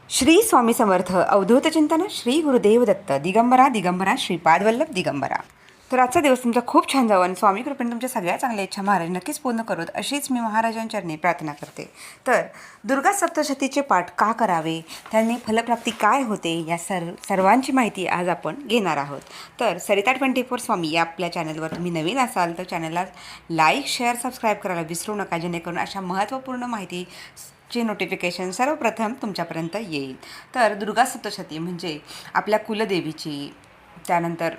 श्री स्वामी समर्थ अवधूत चिंतन श्री गुरुदेव दत्त दिगंबरा दिगंबरा श्रीपाद वल्लभ दिगंबरा. तर आजचा दिवस तुमचा खूप छान जावा आणि स्वामी कृपेने तुमच्या सगळ्या चांगल्या इच्छा महाराज नक्कीच पूर्ण करोत अशीच मी महाराजांचरणी प्रार्थना करते. तर दुर्गा सप्तशतीचे पाठ का करावे, त्यांनी फलप्राप्ती काय होते, या सर्वांची माहिती आज आपण घेणार आहोत. तर सरिता 24 स्वामी या आपल्या चॅनलवर तुम्ही नवीन असाल तर चॅनलला लाईक शेअर सबस्क्राईब करायला विसरू नका, जेणेकरून अशा महत्त्वपूर्ण माहिती चे नोटिफिकेशन सर्वप्रथम तुमच्यापर्यंत येईल. तर दुर्गा सप्तशती म्हणजे आपल्या कुलदेवीची, त्यानंतर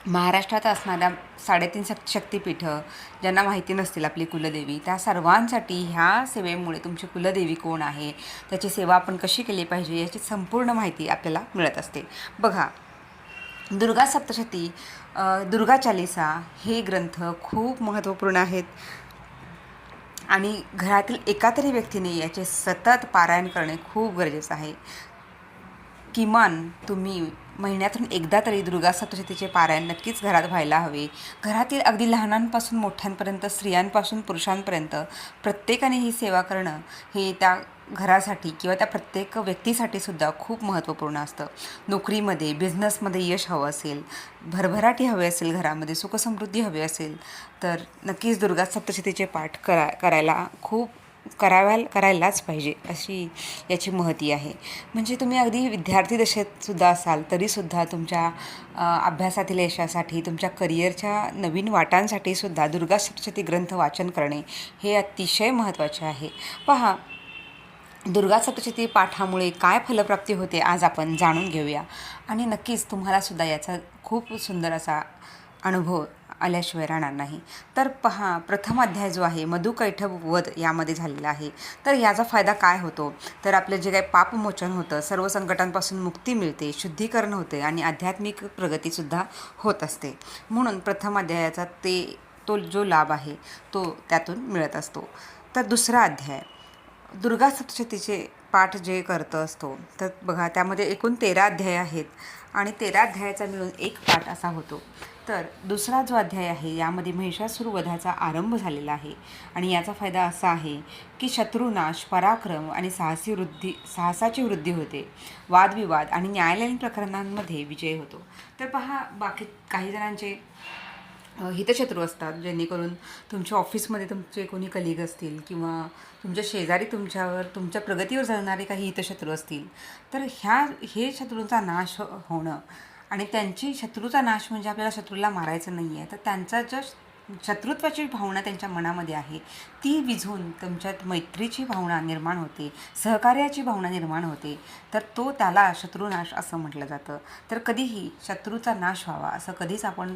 महाराष्ट्रात असणाऱ्या 3.5 शक्तिपीठं ज्यांना माहिती नसतील आपली कुलदेवी, त्या सर्वांसाठी ह्या सेवेमुळे तुमची कुलदेवी कोण आहे, त्याची सेवा आपण कशी केली पाहिजे याची संपूर्ण माहिती आपल्याला मिळत असते. बघा, दुर्गा सप्तशती, दुर्गा चालीसा हे ग्रंथ खूप महत्त्वपूर्ण आहेत आणि घरातील एका तरी व्यक्तीने याचे सतत पारायण करणे खूप गरजेचं आहे. किमान तुम्ही महिन्यातून एकदा तरी दुर्गा सप्तशतीचे पारायण नक्कीच घरात व्हायला हवे. घरातील अगदी लहानांपासून मोठ्यांपर्यंत, स्त्रियांपासून पुरुषांपर्यंत प्रत्येकाने ही सेवा करणं हे त्या घरासाठी किंवा त्या प्रत्येक व्यक्तीसाठी सुद्धा खूप महत्त्वपूर्ण असतं. नोकरीमध्ये, बिझनेसमध्ये यश हवं असेल, भरभराटी हवी असेल, घरामध्ये सुखसमृद्धी हवी असेल, तर नक्कीच दुर्गा सप्तशतीचे पाठ करायलाच पाहिजे, अशी याची महती आहे. म्हणजे तुम्ही अगदी विद्यार्थी दशेत सुद्धा असाल तरीसुद्धा तुमच्या अभ्यासातील यशासाठी, तुमच्या करिअरच्या नवीन वाटांसाठी सुद्धा दुर्गा सप्तशती ग्रंथ वाचन करणे हे अतिशय महत्त्वाचे आहे. पहा, दुर्गा सप्तशती पाठामुळे काय फलप्राप्ती होते आज आपण जाणून घेऊया आणि नक्कीच तुम्हालासुद्धा याचा खूप सुंदर असा अनुभव आल्याशिवाय राहणार नाही. तर पहा, प्रथम अध्याय जो आहे मधुकैटभ वध यामध्ये झालेला आहे. तर याचा फायदा काय होतो, तर आपलं जे काही पापमोचन होतं, सर्व संकटांपासून मुक्ती मिळते, शुद्धीकरण होते आणि आध्यात्मिक प्रगतीसुद्धा होत असते. म्हणून प्रथम अध्यायाचा तो जो लाभ आहे तो त्यातून मिळत असतो. तर दुसरा अध्याय दुर्गा सप्तशतीचे पाठ जे करत असतो, तर बघा त्यामध्ये एकूण 13 अध्याय आहेत आणि 13 अध्यायाचा मिळून एक पाठ असा होतो. तर दुसरा जो अध्याय आहे यामध्ये महिषासूर वधाचा आरंभ झालेला आहे आणि याचा फायदा असा आहे की शत्रुनाश, पराक्रम आणि साहसाची वृद्धी होते, वादविवाद आणि न्यायालयीन प्रकरणांमध्ये विजय होतो. तर पहा, बाकी काही जणांचे हितशत्रू असतात, जेणेकरून तुमच्या ऑफिसमध्ये तुमचे कोणी कलिग असतील किंवा तुमच्या शेजारी तुमच्या प्रगतीवर जळणारे काही हितशत्रू असतील, तर हे शत्रूंचा नाश होणं आणि शत्रूचा नाश म्हणजे आपल्याला शत्रूला मारायचं नाही आहे, तर त्यांचा जो शत्रुत्वाची भावना त्यांच्या मनामध्ये आहे ती विझून तुमच्यात मैत्रीची भावना निर्माण होते, सहकार्याची भावना निर्माण होते, तर त्याला शत्रुनाश असं म्हटलं जातं. तर कधीही शत्रूचा नाश व्हावा असं कधीच आपण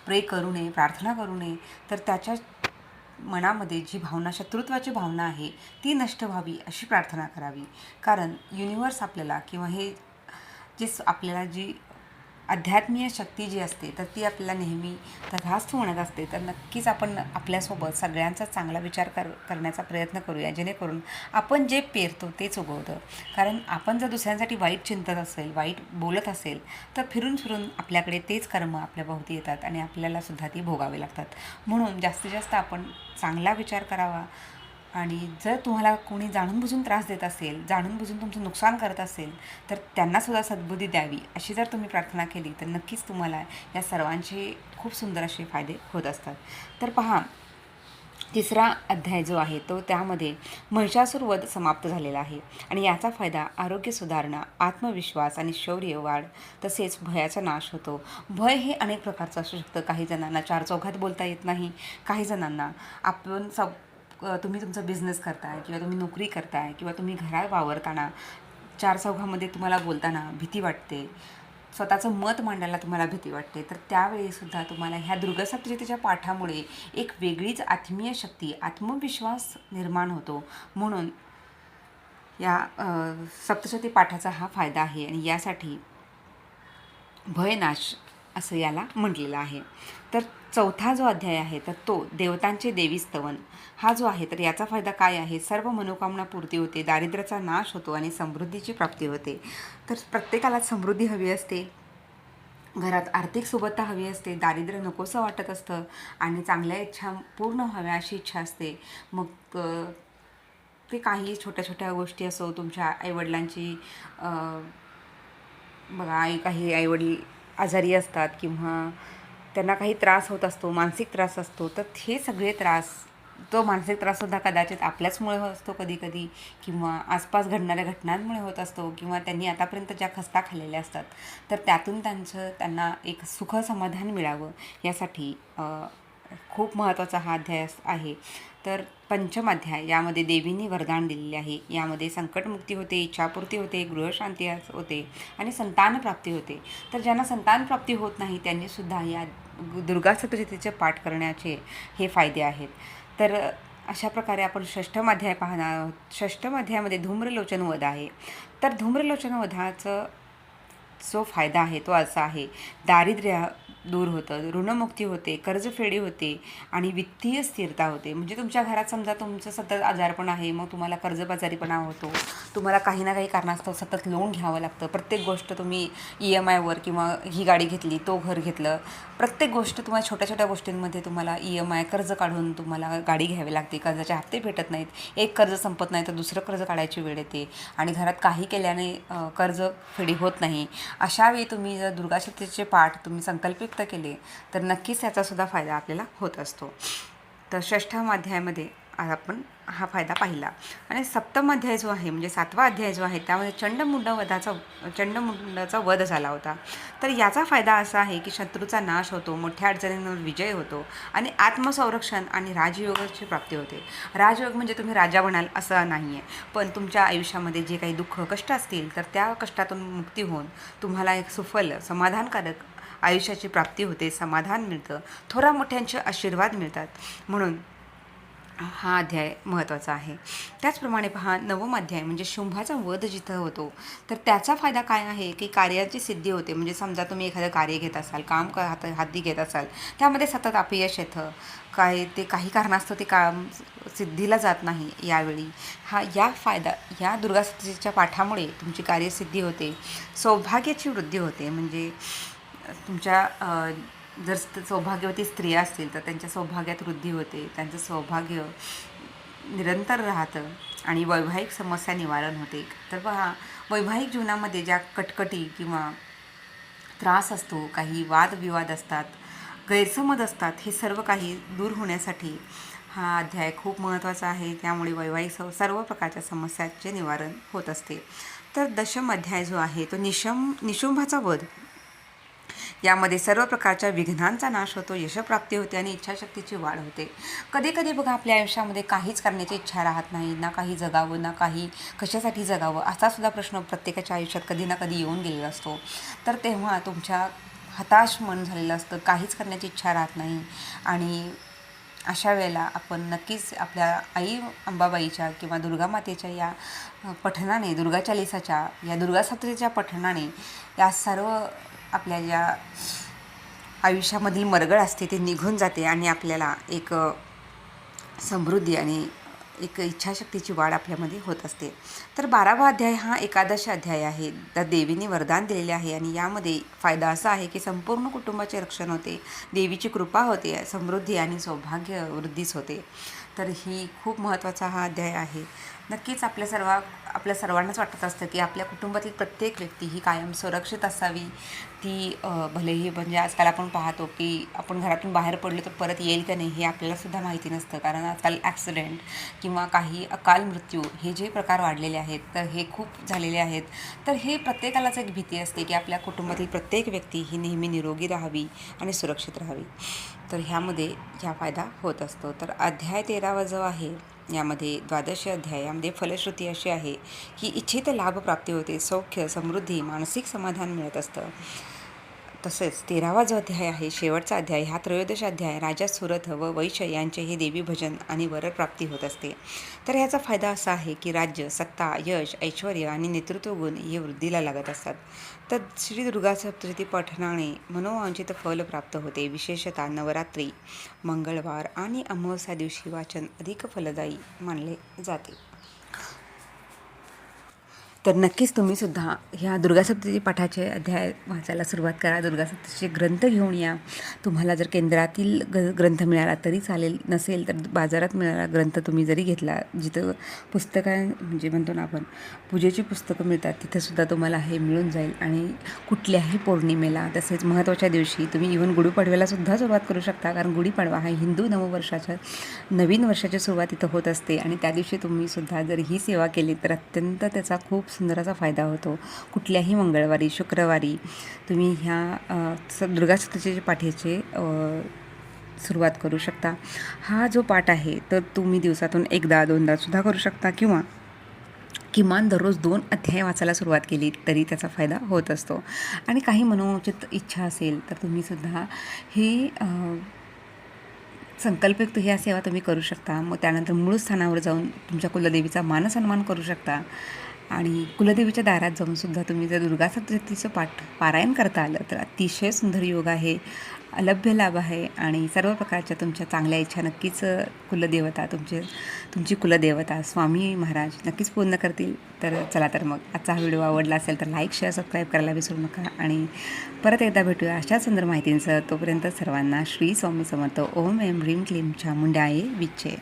प्रे करू नये, प्रार्थना करू नये. तर त्याच्या मनामध्ये जी भावना, शत्रुत्वाची भावना आहे ती नष्ट व्हावी अशी प्रार्थना करावी. कारण युनिवर्स आपल्याला किंवा हे आपल्याला जी आध्यात्मिक शक्ती जी असते तर ती आपल्याला नेहमी तथास्थ म्हणत असते. तर नक्कीच आपण आपल्यासोबत सगळ्यांचा चांगला विचार करण्याचा प्रयत्न करूया, जेणेकरून आपण जे पेरतो तेच उगवतं. कारण आपण जर दुसऱ्यांसाठी वाईट चिंतत असेल, वाईट बोलत असेल, तर फिरून फिरून आपल्याकडे तेच कर्म आपल्या भोवती येतात आणि आपल्यालासुद्धा ती भोगावे लागतात. म्हणून जास्तीत जास्त आपण चांगला विचार करावा आणि जर तुम्हाला कोणी जाणूनबुजून त्रास देत असेल, जाणूनबुजून तुमचं नुकसान करत असेल, तर त्यांनासुद्धा सद्बुद्धी द्यावी अशी जर तुम्ही प्रार्थना केली तर नक्कीच तुम्हाला या सर्वांचे खूप सुंदर असे फायदे होत असतात. तर पहा, तिसरा अध्याय जो आहे तो त्यामध्ये महिषासूर वध समाप्त झालेला आहे आणि याचा फायदा आरोग्य सुधारणा, आत्मविश्वास आणि शौर्य वाढ, तसेच भयाचा नाश होतो. भय हे अनेक प्रकारचं असू शकतं. काही जणांना चार चौघात बोलता येत नाही, काही जणांना तुम्ही तुमचा बिझनेस करताय किंवा तुम्ही नोकरी करताय किंवा तुम्ही घरात वावरताना चार चौघामध्ये तुम्हाला बोलताना भीती वाटते, स्वतःचं मत मांडायला तुम्हाला भीती वाटते, तर त्यावेळीसुद्धा तुम्हाला ह्या दुर्गा सप्तशतीच्या पाठामुळे एक वेगळीच आत्मीय शक्ती, आत्मविश्वास निर्माण होतो. म्हणून या सप्तशती पाठाचा हा फायदा आहे आणि यासाठी भयनाश असं याला म्हटलेलं आहे. तर चौथा जो अध्याय आहे तर तो देवतांचे देवी स्तवन हा जो आहे, तर याचा फायदा काय आहे, सर्व मनोकामना पूर्ती होते, दारिद्र्याचा नाश होतो आणि समृद्धीची प्राप्ती होते. तर प्रत्येकाला समृद्धी हवी असते, घरात आर्थिक सुबत्ता हवी असते, दारिद्र्य नकोसं वाटत असतं आणि चांगल्या इच्छा पूर्ण व्हाव्या अशी इच्छा असते. मग ते काही छोट्या छोट्या गोष्टी असो, तुमच्या आईवडिलांची बघा, काही आईवडील आजारी असतात किंवा त्यांना काही त्रास होत असतो, मानसिक त्रास असतो, तर हे सगळे त्रास, तो मानसिक त्राससुद्धा कदाचित आपल्याचमुळे होत असतो कधी कधी, किंवा आसपास घडणाऱ्या घटनांमुळे होत असतो, किंवा त्यांनी आतापर्यंत ज्या खस्ता खाल्लेल्या असतात, तर त्यातून त्यांना एक सुख समाधान मिळावं यासाठी खूप महत्त्वाचा हा अध्याय आहे. तर पंचमाध्याय यामध्ये देवींनी वरदान दिलेले आहे. यामध्ये संकटमुक्ती होते, इच्छापूर्ती होते, गृहशांती होते आणि संतानप्राप्ती होते. तर ज्यांना संतानप्राप्ती होत नाही त्यांनीसुद्धा या दुर्गा सप्तशतीचे पाठ करण्याचे हे फायदे आहेत. तर अशा प्रकारे आपण षष्ठम अध्याय पाहणार आहोत. षष्ठम अध्यायामध्ये धूम्रलोचन वध आहे. तर धूम्रलोचन वधाचं जो फायदा आहे तो असा आहे, दारिद्र्य दूर होतं, ऋणमुक्ती होते, कर्जफेडी होते आणि वित्तीय स्थिरता होते. म्हणजे तुमच्या घरात समजा तुमचं सतत आजारपण आहे, मग तुम्हाला कर्जबाजारीपणा होतो, तुम्हाला काही ना काही कारणास्तव सतत लोन घ्यावं लागतं. प्रत्येक गोष्ट तुम्ही EMIवर, किंवा ही गाडी घेतली, तो घर घेतलं, प्रत्येक गोष्ट तुम्हाला छोट्या छोट्या गोष्टींमध्ये तुम्हाला EMI कर्ज काढून तुम्हाला गाडी घ्यावी लागते. कर्जाचे हप्ते भेटत नाहीत, एक कर्ज संपत नाही तर दुसरं कर्ज काढायची वेळ येते आणि घरात काही केल्याने कर्जफेडी होत नाही. अशावेळी तुम्ही जर दुर्गा सप्तशतीचे पाठ तुम्ही संकल्पित केले तर नक्कीच त्याचासुद्धा फायदा आपल्याला होत असतो. तर षष्ठम अध्यायामध्ये आज आपण हा फायदा पाहिला. आणि सप्तम अध्याय जो आहे, म्हणजे 7वा अध्याय जो आहे, त्यामध्ये चंडमुंडाचा वध झाला होता. तर याचा फायदा असा आहे की शत्रूचा नाश होतो, मोठ्या अडचणींवर विजय होतो आणि आत्मसंरक्षण आणि राजयोगाची प्राप्ती होते. राजयोग म्हणजे तुम्ही राजा बनाल असं नाही आहे, पण तुमच्या आयुष्यामध्ये जे काही दुःख कष्ट असतील तर त्या कष्टातून मुक्ती होऊन तुम्हाला एक सुफल समाधानकारक आयुष्याची प्राप्ती होते, समाधान मिळतं, थोरा मोठ्यांचे आशीर्वाद मिळतात. म्हणून हा अध्याय महत्त्वाचा आहे. त्याचप्रमाणे पहा, नवम अध्याय म्हणजे शुंभाचा वध जिथं होतो तर त्याचा फायदा काय आहे की कार्याची सिद्धी होते. म्हणजे समजा तुम्ही एखादं कार्य घेत असाल, काम हाती घेत असाल, त्यामध्ये सतत अपयश येतं, काही कारणास्तव ते काम सिद्धीला जात नाही. यावेळी या दुर्गा सप्तशतीच्या पाठामुळे तुमची कार्यसिद्धी होते, सौभाग्याची वृद्धी होते. म्हणजे तुमच्या जर सौभाग्यवती स्त्रिया असतील तर त्यांच्या सौभाग्यात वृद्धी होते, त्यांचं सौभाग्य निरंतर राहतं आणि वैवाहिक समस्या निवारण होते. तर पहा, वैवाहिक जीवनामध्ये ज्या कटकटी किंवा त्रास असतो, काही वादविवाद असतात, गैरसमज असतात, हे सर्व काही दूर होण्यासाठी हा अध्याय खूप महत्त्वाचा आहे. त्यामुळे वैवाहिक सर्व प्रकारच्या समस्यांचे निवारण होत असते. तर दशम अध्याय जो आहे तो निशुंभाचा वध. यामध्ये सर्व प्रकारच्या विघ्नांचा नाश होतो, यशप्राप्ती होते आणि इच्छाशक्तीची वाढ होते. कधी कधी बघा, आपल्या आयुष्यामध्ये काहीच करण्याची इच्छा राहत नाही, ना काही जगावं, ना काही कशासाठी जगावं, असासुद्धा प्रश्न प्रत्येकाच्या आयुष्यात कधी ना कधी येऊन गेलेला असतो. तर तेव्हा तुमच्या हताश मन झालेलं असतं, काहीच करण्याची इच्छा राहत नाही आणि अशा वेळेला आपण नक्कीच आपल्या आई अंबाबाईच्या किंवा दुर्गामातेच्या या पठणाने, दुर्गा चालिसाच्या या दुर्गा सप्तशतीच्या पठणाने या सर्व आपल्या ज्या आयुष्यामधील मरगळ असते ते निघून जाते आणि आपल्याला एक समृद्धी आणि एक इच्छाशक्तीची वाढ आपल्यामध्ये होत असते. तर 12वा अध्याय हा एकादश अध्याय आहे. तर देवीने वरदान दिलेले आहे आणि यामध्ये फायदा असा आहे की संपूर्ण कुटुंबाचे रक्षण होते, देवीची कृपा होते, समृद्धी आणि सौभाग्य वृद्धीच होते. तर ही खूप महत्त्वाचा हा अध्याय आहे. नक्कीच आपल्या सर्वांनाच वाटत असतं की आपल्या कुटुंबातील प्रत्येक व्यक्ती ही कायम सुरक्षित असावी. ती भलेही, म्हणजे आजकाल आपण पाहतो की आपण घरातून बाहेर पडलो तर परत येईल का नाही हे आपल्यालासुद्धा माहिती नसतं, कारण आजकाल ॲक्सिडेंट किंवा काही अकाल मृत्यू हे जे प्रकार वाढलेले आहेत तर हे खूप झालेले आहेत. तर हे प्रत्येकालाच एक भीती असते की आपल्या कुटुंबातील प्रत्येक व्यक्ती ही नेहमी निरोगी राहावी आणि सुरक्षित राहावी. तर ह्यामध्ये ह्या फायदा होत असतो. तर अध्याय 13वा जो आहे, यामध्ये द्वादश अध्याय, यामध्ये फलश्रुती अशी आहे की इच्छित लाभ प्राप्ती होते, सौख्य, समृद्धी, मानसिक समाधान मिळत असतं. तसेच 13वा जो अध्याय आहे, शेवटचा अध्याय, हा त्रयोदश अध्याय, राजा सुरथ व वैश्य यांचे हे देवी भजन आणि वरप्राप्ती होत असते. तर ह्याचा फायदा असा आहे की राज्य, सत्ता, यश, ऐश्वर आणि नेतृत्व गुण हे वृद्धीला लागत असतात. तर श्री दुर्गा सप्तशती पठणाने मनोवांछित फल प्राप्त होते. विशेषतः नवरात्री, मंगळवार आणि अमावस्या दिवशी वाचन अधिक फलदायी मानले जाते. तर नक्कीच तुम्हीसुद्धा ह्या दुर्गा सप्तशती पाठाचे अध्याय वाचायला सुरुवात करा. दुर्गा सप्तशतीचे ग्रंथ घेऊन या. तुम्हाला जर केंद्रातील ग्रंथ मिळाला तरी चालेल, नसेल तर बाजारात मिळाला ग्रंथ तुम्ही जरी घेतला, जिथं पुस्तकं म्हणजे म्हणतो ना आपण पूजेची पुस्तकं मिळतात, तिथंसुद्धा तुम्हाला हे मिळून जाईल. आणि कुठल्याही पौर्णिमेला तसेच महत्त्वाच्या दिवशी तुम्ही इव्हन गुढीपाडव्यालासुद्धा सुरुवात करू शकता, कारण गुढीपाडवा हा हिंदू नववर्षाच्या नवीन वर्षाची सुरुवात इथं होत असते. आणि त्या दिवशी तुम्हीसुद्धा जर ही सेवा केली तर अत्यंत त्याचा खूप सुंदर असा फायदा होतो. कुठल्याही मंगळवारी, शुक्रवारी तुम्ही ह्या दुर्गा सप्तशतीचे पाठाचे सुरुवात करू शकता. हा जो पाठ आहे तर तुम्ही दिवसातून एकदा दोनदा सुद्धा करू शकता, किंवा किमान दररोज 2 अध्याय वाचायला सुरुवात केली तरी त्याचा फायदा होत असतो. आणि काही मनोचित इच्छा असेल तर तुम्हीसुद्धा ही संकल्पयुक्त ह्या सेवा तुम्ही करू शकता. मग त्यानंतर मूळ स्थानावर जाऊन तुमच्या कुलदेवीचा मानसन्मान करू शकता. आणि कुलदेवीच्या दारात जाऊनसुद्धा तुम्ही जर दुर्गा सप्तशतीचं पारायण करता आलं तर अतिशय सुंदर योग आहे, अलभ्य लाभ आहे. आणि सर्व प्रकारच्या तुमच्या चांगल्या इच्छा नक्कीच कुलदेवता तुमची कुलदेवता स्वामी महाराज नक्कीच पूर्ण करतील. तर चला तर मग आजचा हा व्हिडिओ आवडला असेल तर लाईक, शेअर, सबस्क्राईब करायला विसरू नका. आणि परत एकदा भेटूया अशा सुंदर माहितींसह. तोपर्यंत सर्वांना श्री स्वामी समर्थ. ओम ऐं ह्रीं क्लीं चामुंडायै विच्चे.